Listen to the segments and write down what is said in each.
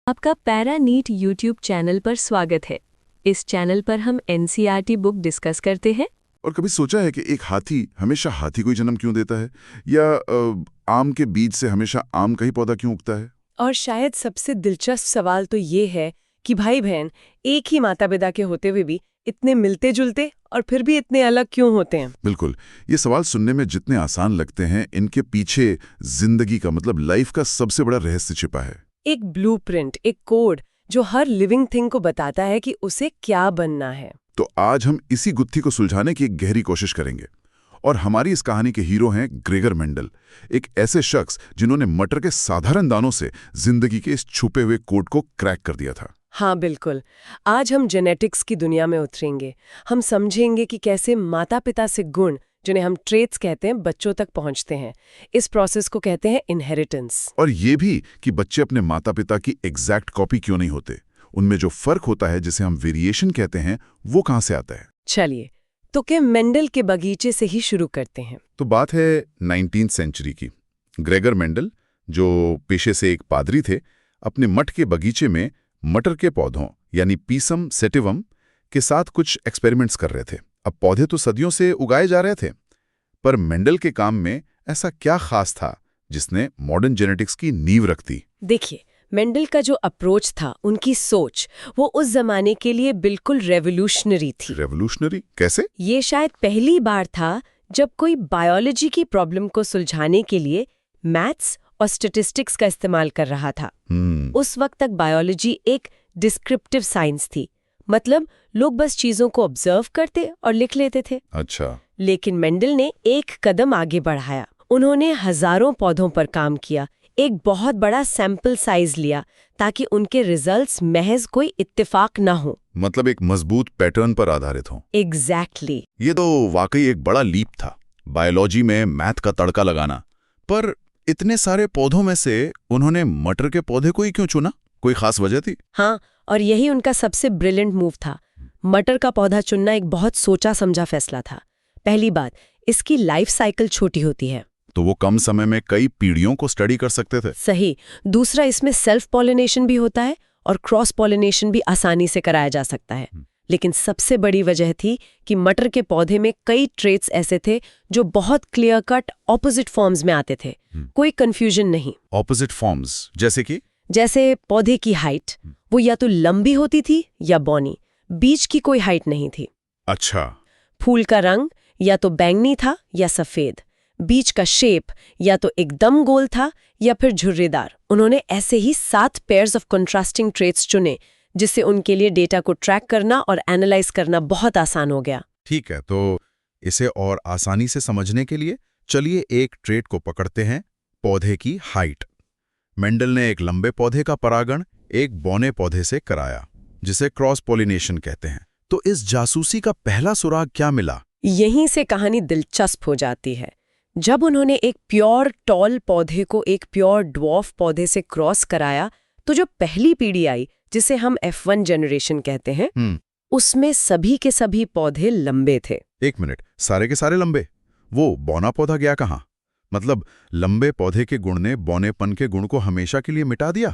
आपका para NEET YouTube channel पर स्वागत है। इस चैनल पर हम एनसीईआरटी बुक डिस्कस करते हैं। और कभी सोचा है कि एक हाथी हमेशा हाथी को ही जन्म क्यों देता है, या आम के बीज से हमेशा आम का ही पौधा क्यों उगता है? और शायद सबसे दिलचस्प सवाल तो ये है कि भाई बहन एक ही माता पिता के होते हुए भी इतने मिलते जुलते और फिर भी इतने अलग क्यों होते हैं। बिल्कुल, ये सवाल सुनने में जितने आसान लगते हैं, इनके पीछे जिंदगी का मतलब लाइफ का सबसे बड़ा रहस्य छिपा है। एक ब्लूप्रिंट, एक कोड जो हर लिविंग थिंग को बताता है कि उसे क्या बनना है। तो आज हम इसी गुत्थी को सुलझाने की एक गहरी कोशिश करेंगे। और हमारी इस कहानी के हीरो हैं ग्रेगर मेंडल, एक ऐसे शख्स जिन्होंने मटर के साधारण दानों से जिंदगी के इस छुपे हुए कोड को क्रैक कर दिया था। हाँ बिल्कुल, आज हम जेनेटिक्स की दुनिया में उतरेंगे। हम समझेंगे कि कैसे माता पिता से गुण, जिन्हें हम ट्रेट्स कहते हैं, बच्चों तक पहुंचते हैं। इस प्रोसेस को कहते हैं इनहेरिटेंस। और ये भी कि बच्चे अपने माता पिता की एग्जैक्ट कॉपी क्यों नहीं होते, उनमें जो फर्क होता है जिसे हम वेरिएशन कहते हैं, वो कहाँ से आता है। चलिए तो क्या मेंडल के बगीचे से ही शुरू करते हैं। तो बात है 19वीं सेंचुरी की। ग्रेगर मेंडल, जो पेशे से एक पादरी थे, अपने मठ के बगीचे में मटर के पौधों यानी पीसम सेटिवम के साथ कुछ एक्सपेरिमेंट्स कर रहे थे। अब पौधे तो सदियों से उगाए जा रहे थे, पर मेंडल के काम में ऐसा क्या खास था जिसने मॉडर्न जेनेटिक्स की नींव रख दी? देखिए, मेंडल का जो अप्रोच था, उनकी सोच, वो उस जमाने के लिए बिल्कुल रेवोल्यूशनरी थी। रेवोल्यूशनरी कैसे? ये शायद पहली बार था जब कोई बायोलॉजी की प्रॉब्लम को सुलझाने के लिए मैथ्स और स्टैटिस्टिक्स का इस्तेमाल कर रहा था। उस वक्त तक बायोलॉजी एक डिस्क्रिप्टिव साइंस थी, मतलब लोग बस चीजों को ऑब्जर्व करते और लिख लेते थे। अच्छा। लेकिन मेंडल ने एक कदम आगे बढ़ाया। उन्होंने हजारों पौधों पर काम किया, एक बहुत बड़ा सैंपल साइज लिया ताकि उनके रिजल्ट्स महज कोई इत्तेफाक ना हो, मतलब एक मजबूत पैटर्न पर आधारित हो। एग्जैक्टली। ये तो वाकई एक बड़ा लीप था, बायोलॉजी में मैथ का तड़का लगाना। पर इतने सारे पौधों में से उन्होंने मटर के पौधे को ही क्यों चुना? कोई खास वजह थी? हाँ, और यही उनका सबसे ब्रिलियंट मूव था। मटर का पौधा चुनना एक बहुत सोचा समझा फैसला था। पहली बात, इसकी लाइफ साइकिल छोटी होती है, तो वो कम समय में कई पीढ़ियों को स्टडी कर सकते थे। सही। दूसरा, इसमें सेल्फ पॉलिनेशन भी होता है और क्रॉस पॉलिनेशन भी आसानी से कराया जा सकता है। लेकिन सबसे बड़ी वजह थी कि मटर के पौधे में कई ट्रेट्स ऐसे थे जो बहुत क्लियर कट ऑपोजिट फॉर्म्स में आते थे। कोई कंफ्यूजन नहीं। ऑपोजिट फॉर्म्स जैसे कि? जैसे पौधे की हाइट, वो या तो लंबी होती थी या बौनी, बीच की कोई हाइट नहीं थी। अच्छा। फूल का रंग या तो बैंगनी था या सफेद, बीच का शेप या तो एकदम गोल था या फिर झुर्रीदार। उन्होंने ऐसे ही 7 पेयर्स ऑफ कंट्रास्टिंग ट्रेट्स चुने, जिससे उनके लिए डेटा को ट्रैक करना और एनालाइज करना बहुत आसान हो गया। ठीक है, तो इसे और आसानी से समझने के लिए चलिए एक ट्रेट को पकड़ते हैं, पौधे की हाइट। मेंडल ने एक लंबे पौधे का परागण एक बौने पौधे से कराया, जिसे क्रॉस पॉलिनेशन कहते हैं। तो इस जासूसी का पहला सुराग क्या मिला? यहीं से कहानी दिलचस्प हो जाती है। जब उन्होंने एक प्योर टॉल पौधे को एक प्योर ड्वार्फ पौधे से क्रॉस कराया, तो जो पहली पीढ़ी आई, जिसे हम F1 जनरेशन कहते हैं, उसमें सभी के सभी पौधे लंबे थे। एक मिनट, सारे के सारे लंबे? वो बौना पौधा गया कहाँ? मतलब लंबे पौधे के गुण ने बौनेपन के गुण को हमेशा के लिए मिटा दिया?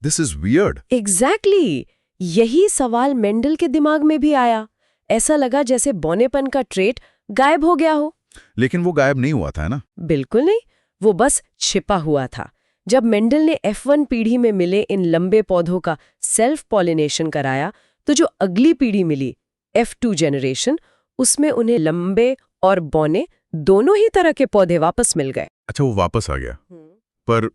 This is weird. एग्जैक्टली। यही सवाल मेंडल के दिमाग में भी आया। ऐसा लगा जैसे बौनेपन का ट्रेट गायब हो गया हो। लेकिन वो गायब नहीं हुआ था, है ना? बिल्कुल नहीं, वो बस छिपा हुआ था। जब मेंडल ने F1 पीढ़ी में मिले इन लंबे पौधों का सेल्फ पॉलिनेशन कराया, तो जो अगली पीढ़ी मिली, F2 जनरेशन, उसमें उन्हें लंबे और बौने दोनों ही तरह के पौधे वापस मिल गए। अच्छा, वो वापस आ गया। पर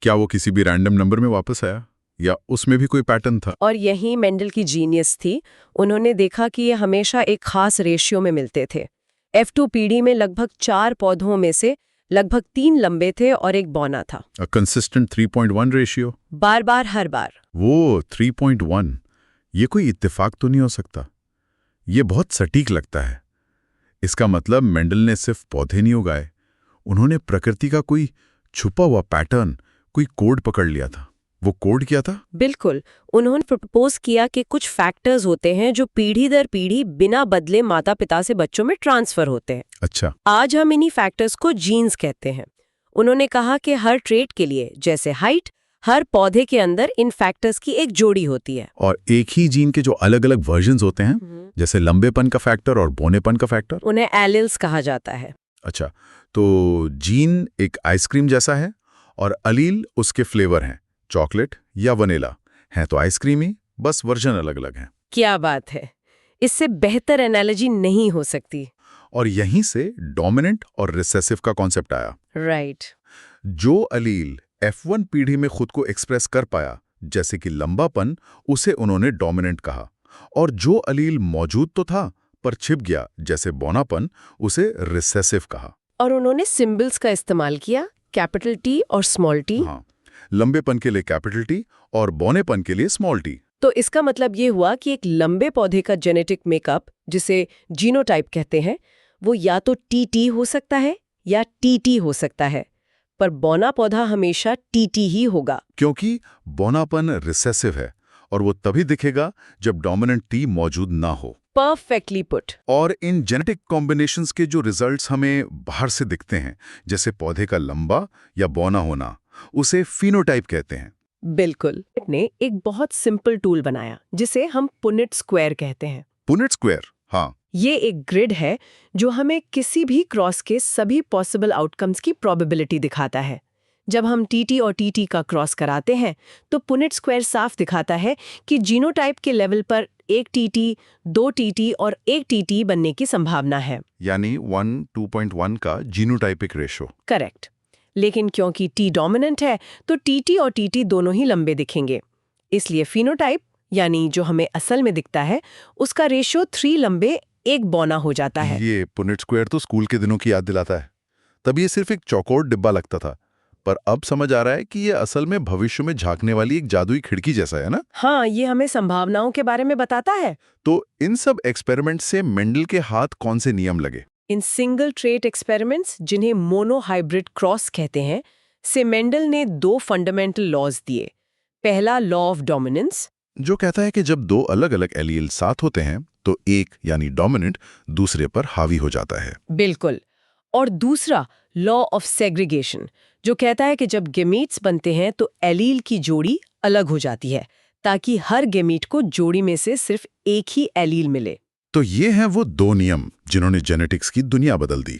क्या वो किसी भी रैंडम नंबर में वापस आया, या उसमें भी कोई पैटर्न था? और यही मेंडल की जीनियस थी। उन्होंने देखा कि ये हमेशा एक खास रेशियो में मिलते थे। F2 पीढ़ी में लगभग 4 पौधों में से लगभग 3 लंबे थे और एक बौना था। A consistent 3.1 ratio? बार बार, हर बार। वो 3.1, ये कोई इत्तेफाक तो नहीं हो सकता। ये बहुत सटीक लगता है। इसका मतलब मेंडल ने सिर्फ पौधे नहीं उगाए, उन्होंने प्रकृति का कोई छुपा हुआ पैटर्न, कोई कोड पकड़ लिया था। वो कोड क्या था? बिल्कुल, उन्होंने प्रपोज किया कि कुछ फैक्टर्स होते हैं जो पीढ़ी दर पीढ़ी बिना बदले माता पिता से बच्चों में ट्रांसफर होते हैं। अच्छा। आज हम इन्हीं फैक्टर्स को जीन्स कहते हैं। उन्होंने कहा कि हर ट्रेट के लिए, जैसे हाइट, हर पौधे के अंदर इन फैक्टर्स की एक जोड़ी होती है। और एक ही जीन के जो अलग अलग वर्जन्स होते हैं, जैसे लंबेपन का फैक्टर और बौनेपन का फैक्टर, उन्हें एलिल्स कहा जाता है। अच्छा, तो जीन एक आइसक्रीम जैसा है और अलील उसके फ्लेवर हैं, चॉकलेट या वनीला हैं तो आइसक्रीम ही, बस वर्जन अलग अलग हैं। क्या बात है, इससे बेहतर एनालॉजी नहीं हो सकती। और यहीं से डोमिनेंट और रिसेसिव का कॉन्सेप्ट आया। राइट। जो अलील F1 पीढ़ी में खुद को एक्सप्रेस कर पाया, जैसे कि लंबापन, उसे उन्होंने डोमिनेंट कहा, और जो अलील मौजूद तो था पर छिप गया, जैसे बौनापन, उसे रिसेसिव कहा। और उन्होंने सिंबल्स का इस्तेमाल किया, कैपिटल टी और स्मॉल टी। हाँ, लंबेपन के लिए कैपिटल टी और बौनेपन के लिए स्मॉल टी। तो इसका मतलब ये हुआ कि एक लंबे पौधे का जेनेटिक मेकअप, जिसे जीनोटाइप कहते हैं, वो या तो टीटी हो सकता है या टीटी हो सकता है, पर बौना पौधा हमेशा टीटी ही होगा। क्योंकि बौनापन रिसेसिव है और वो तभी दिखेगा जब डोमिनेंट टी मौजूद ना हो। Perfectly put. और इन जेनेटिक कॉम्बिनेशंस के जो रिजल्ट्स हमें बाहर से दिखते हैं, जैसे पौधे का लंबा या बौना होना, उसे फिनोटाइप कहते हैं। बिल्कुल। ने एक बहुत सिंपल टूल बनाया जिसे हम पुनेट स्क्वायर कहते हैं। पुनेट स्क्वायर, हाँ। ये एक ग्रिड है जो हमें किसी भी क्रॉस के सभी पॉसिबल आउटकम्स की प्रोबेबिलिटी दिखाता है। जब हम टीटी और टीटी का क्रॉस कराते हैं तो पुनेट स्क्वायर साफ दिखाता है कि जीनोटाइप के लेवल पर एक टीटी, 2 टीटी और 1 टीटी बनने की संभावना है, यानी 1:2.1 का जीनोटाइपिक रेशो। करेक्ट। लेकिन क्योंकि टी डोमिनेंट है तो टीटी और टीटी दोनों ही लंबे दिखेंगे, इसलिए फिनोटाइप यानी जो हमें असल में दिखता है उसका रेशो 3 लंबे 1 बौना हो जाता है। ये पुनेट स्क्वायर तो स्कूल के दिनों की याद दिलाता है। तब ये सिर्फ एक चौकोर डिब्बा लगता था, पर अब समझ आ रहा है कि ये असल में भविष्य में झांकने वाली एक जादुई खिड़की जैसा है ना। हाँ, ये हमें संभावनाओं के बारे में बताता है। तो इन सब एक्सपेरिमेंट से मेंडल के हाथ कौन से नियम लगे? इन सिंगल ट्रेट एक्सपेरिमेंट्स, जिन्हें मोनोहाइब्रिड क्रॉस कहते हैं, से मेंडल ने 2 फंडामेंटल लॉज दिए। पहला लॉ ऑफ डोमिनेंस, जो कहता है कि जब 2 अलग अलग एलील साथ होते हैं तो एक यानी डोमिनेंट दूसरे पर हावी हो जाता है। बिल्कुल। और दूसरा लॉ ऑफ सेग्रीगेशन, जो कहता है कि जब गेमीट्स बनते हैं तो एलील की जोड़ी अलग हो जाती है ताकि हर गेमीट को जोड़ी में से सिर्फ एक ही एलील मिले। तो ये हैं वो 2 नियम जिन्होंने जेनेटिक्स की दुनिया बदल दी।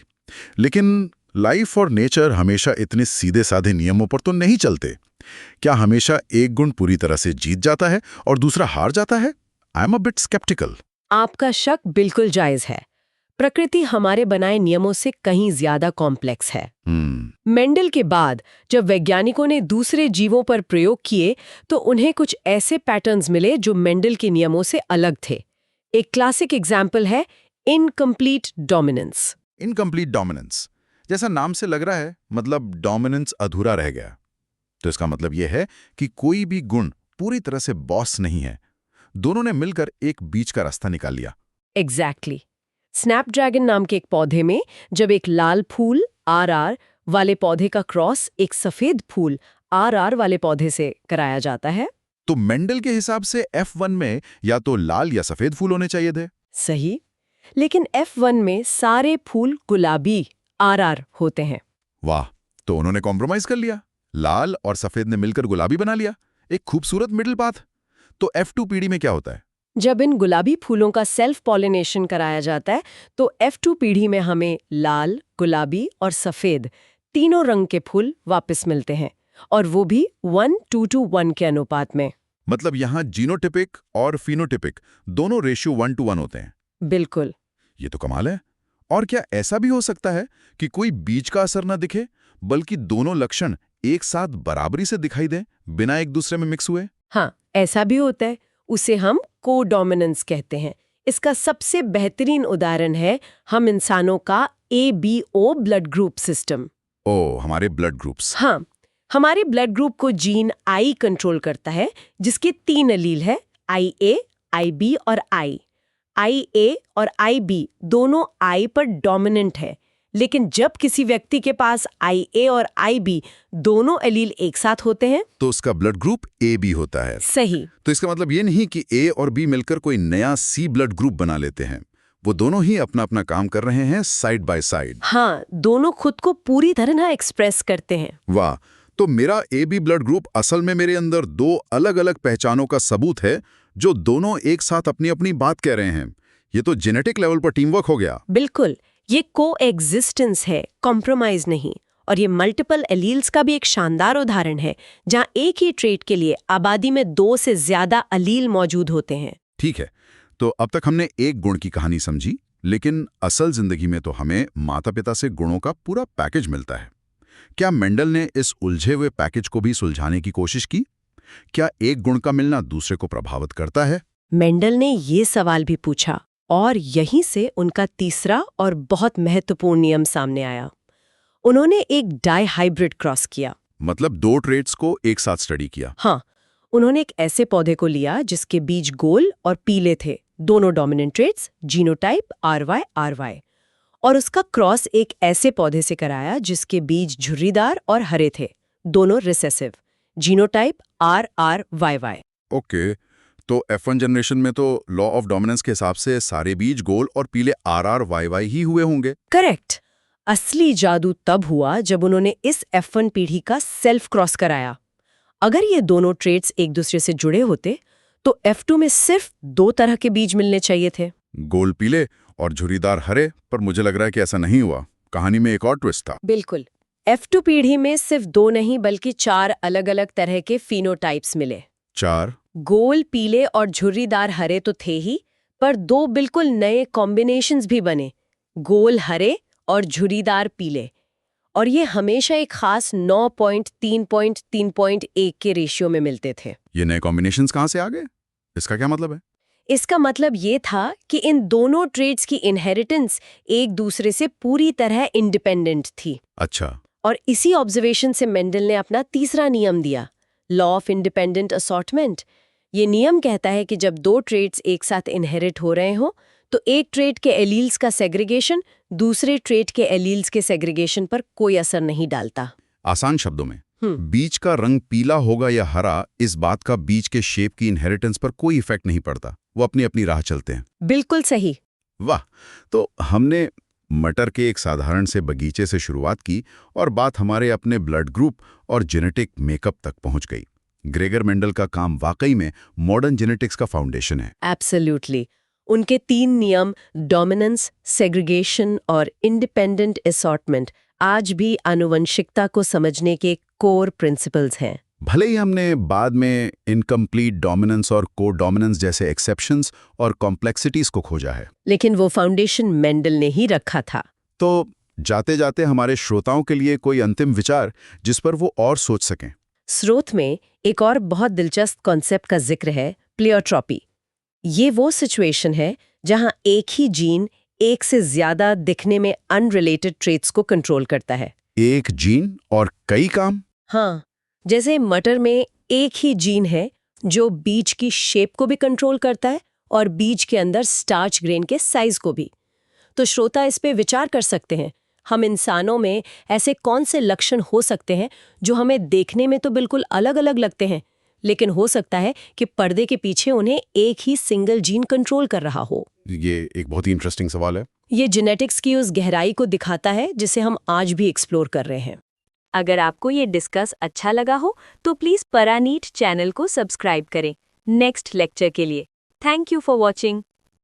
लेकिन लाइफ और नेचर हमेशा इतने सीधे साधे नियमों पर तो नहीं चलते। क्या हमेशा एक गुण पूरी तरह से जीत जाता है और दूसरा हार जाता है? I am a bit sceptical. आपका शक बिल्कुल जायज है। प्रकृति हमारे बनाए नियमों से कहीं ज्यादा कॉम्प्लेक्स है। मेंडल के बाद जब वैज्ञानिकों ने दूसरे जीवों पर प्रयोग किए तो उन्हें कुछ ऐसे पैटर्न्स मिले जो मेंडल के नियमों से अलग थे। एक क्लासिक एग्जाम्पल है इनकम्प्लीट डोमिनेंस। इनकम्प्लीट डोमिनेंस, जैसा नाम से लग रहा है, मतलब डोमिनेंस अधूरा रह गया। तो इसका मतलब यह है कि कोई भी गुण पूरी तरह से बॉस नहीं है। दोनों ने मिलकर एक बीच का रास्ता निकाल लिया। एग्जैक्टली। स्नैपड्रैगन नाम के एक पौधे में जब एक लाल फूल RR वाले पौधे का क्रॉस एक सफेद फूल RR वाले पौधे से कराया जाता है, तो मेंडल के हिसाब से F1 में या तो लाल या सफेद फूल होने चाहिए थे। सही। लेकिन F1 में सारे फूल गुलाबी RR होते हैं। वाह, तो उन्होंने कॉम्प्रोमाइज कर लिया। लाल और सफेद ने मिलकर गुलाबी बना लिया, एक खूबसूरत मिडिल पाथ। तो F2 पीढ़ी में क्या होता है? जब इन गुलाबी फूलों का सेल्फ पॉलिनेशन कराया जाता है तो F2 पीढ़ी में हमें लाल, गुलाबी और सफेद तीनों रंग के फूल वापस मिलते हैं, और वो भी 1:1 के अनुपात में। मतलब यहाँ जीनोटिपिक और फिनोटिपिक दोनों रेशियो 1:1 होते हैं। बिल्कुल। ये तो कमाल है। और क्या ऐसा भी हो सकता है कि कोई बीच का असर न दिखे, बल्कि दोनों लक्षण एक साथ बराबरी से दिखाई दें, बिना एक दूसरे में मिक्स हुए? हाँ, ऐसा भी होता है। उसे हम कोडोमिनेंस कहते हैं। इसका सबसे बेहतरीन उदाहरण है हम इंसानों का ABO ब्लड ग्रुप सिस्टम। ओ, हमारे ब्लड ग्रुप्स। हाँ, हमारे ब्लड ग्रुप को जीन I कंट्रोल करता है, जिसके 3 एलील है, IA, IB और I। IA और IB दोनों I पर डोमिनेंट है, लेकिन जब किसी व्यक्ति के पास IA और IB दोनों एलील एक साथ होते हैं तो उसका ब्लड ग्रुप AB होता है। सही। तो इसका मतलब ये नहीं कि A और B मिलकर कोई नया C ब्लड ग्रुप बना लेते हैं। वो दोनों ही अपना अपना काम कर रहे हैं साइड बाय साइड। हाँ, दोनों खुद को पूरी तरह एक्सप्रेस करते हैं। वाह, तो मेरा AB ब्लड ग्रुप असल में मेरे अंदर दो अलग अलग पहचानों का सबूत है, जो दोनों एक साथ अपनी अपनी बात कह रहे हैं। ये तो जेनेटिक लेवल पर टीम वर्क हो गया। बिल्कुल, ये कोएग्जिस्टेंस है, कॉम्प्रोमाइज नहीं। और ये मल्टीपल एलील्स का भी एक शानदार उदाहरण है, जहां एक ही ट्रेट के लिए आबादी में 2 से ज्यादा अलील मौजूद होते हैं। ठीक है, तो अब तक हमने एक गुण की कहानी समझी, लेकिन असल जिंदगी में तो हमें माता पिता से गुणों का पूरा पैकेज मिलता है। क्या मेंडल ने इस उलझे हुए पैकेज को भी सुलझाने की कोशिश की? क्या एक गुण का मिलना दूसरे को प्रभावित करता है? मेंडल ने ये सवाल भी पूछा, और यहीं से उनका तीसरा और बहुत महत्वपूर्ण नियम सामने आया। उन्होंने एक डाई हाइब्रिड क्रॉस किया। मतलब दो ट्रेट्स को एक साथ स्टडी किया। हाँ, उन्होंने एक ऐसे पौधे को लिया जिसके बीज गोल और पीले थे, दोनों डोमिनेंट ट्रेट्स, जीनोटाइप RY, और उसका क्रॉस एक ऐसे पौधे से कराया जिसके बीज झुर्रीदार और हरे थे, दोनों रिसेसिव, जीनोटाइप RRYY। ओके, तो F1 जनरेशन में तो लॉ ऑफ डोमिनेंस के हिसाब से सारे बीज गोल और पीले RRYY ही हुए होंगे। करेक्ट। असली जादू तब हुआ जब उन्होंने इस F1 पीढ़ी का सेल्फ क्रॉस कराया। अगर ये दोनों ट्रेट्स एक दूसरे से जुड़े होते तो F2 में सिर्फ 2 तरह के बीज मिलने चाहिए थे, गोल पीले और झुर्रीदार हरे, पर मुझे लग रहा है कि ऐसा नहीं हुआ। कहानी में एक और ट्विस्ट था। बिल्कुल, F2 पीढ़ी में सिर्फ 2 नहीं बल्कि 4 अलग-अलग तरह के फिनोटाइप्स मिले। 4? गोल पीले और झुर्रीदार हरे तो थे ही, पर 2 बिल्कुल नए कॉम्बिनेशंस भी बने, गोल हरे और झुर्रीदार पीले। और ये हमेशा एक खास 9.3.3.1 के रेशियो में मिलते थे। ये नए कॉम्बिनेशंस कहाँ से आ गए? इसका क्या मतलब है? इसका मतलब ये था कि इन दोनों ट्रेड्स की इनहेरिटेंस एक दूसरे से पूरी तरह इंडिपेंडेंट थी। अच्छा। और इसी ऑब्जर्वेशन से मेंडल ने अपना तीसरा नियम दिया, लॉ ऑफ इंडिपेंडेंट असॉर्टमेंट। ये नियम कहता है कि जब 2 ट्रेड्स एक साथ इनहेरिट हो रहे हों तो एक ट्रेड के एलील्स का सेग्रीगेशन दूसरे ट्रेड के एलील्स के सेग्रीगेशन पर कोई असर नहीं डालता। आसान शब्दों में, बीज का रंग पीला होगा या हरा, इस बात का बीज के शेप की इनहेरिटेंस पर कोई इफेक्ट नहीं पड़ता। वो अपनी अपनी राह चलते हैं। बिल्कुल सही। वाह, तो हमने मटर के एक साधारण से बगीचे से शुरुआत की और बात हमारे अपने ब्लड ग्रुप और जेनेटिक मेकअप तक पहुंच गई। ग्रेगर मेंडल का काम वाकई में मॉडर्न जेनेटिक्स का फाउंडेशन है। एब्सोल्युटली। उनके 3 नियम, डोमिनेंस, सेग्रीगेशन और इंडिपेंडेंट असॉर्टमेंट, आज भी आनुवंशिकता को समझने के कोर प्रिंसिपल्स हैं। भले ही हमने बाद में इनकम्प्लीट डोमिनेंस और को डोमिनेंस जैसे एक्सेप्शंस और कॉम्प्लेक्सिटीज को खोजा है, लेकिन वो फाउंडेशन मेंडल ने ही रखा था। तो जाते जाते हमारे श्रोताओं के लिए कोई अंतिम विचार जिस पर वो और सोच सकें। स्रोत में एक और बहुत दिलचस्प कॉन्सेप्ट का जिक्र है, प्लेयोट्रॉपी। ये वो सिचुएशन है जहां एक ही जीन एक से ज्यादा दिखने में अनरिलेटेड ट्रेट्स को कंट्रोल करता है। एक जीन और कई काम? हाँ, जैसे मटर में एक ही जीन है जो बीज की शेप को भी कंट्रोल करता है और बीज के अंदर स्टार्च ग्रेन के साइज को भी। तो श्रोता इस पे विचार कर सकते हैं, हम इंसानों में ऐसे कौन से लक्षण हो सकते हैं जो हमें देखने में तो बिल्कुल अलग अलग लगते हैं, लेकिन हो सकता है कि पर्दे के पीछे उन्हें एक ही सिंगल जीन कंट्रोल कर रहा हो। ये एक बहुत ही इंटरेस्टिंग सवाल है। ये जेनेटिक्स की उस गहराई को दिखाता है जिसे हम आज भी एक्सप्लोर कर रहे हैं। अगर आपको ये डिस्कस अच्छा लगा हो तो प्लीज परानीट चैनल को सब्सक्राइब करें नेक्स्ट लेक्चर के लिए। Thank you for watching.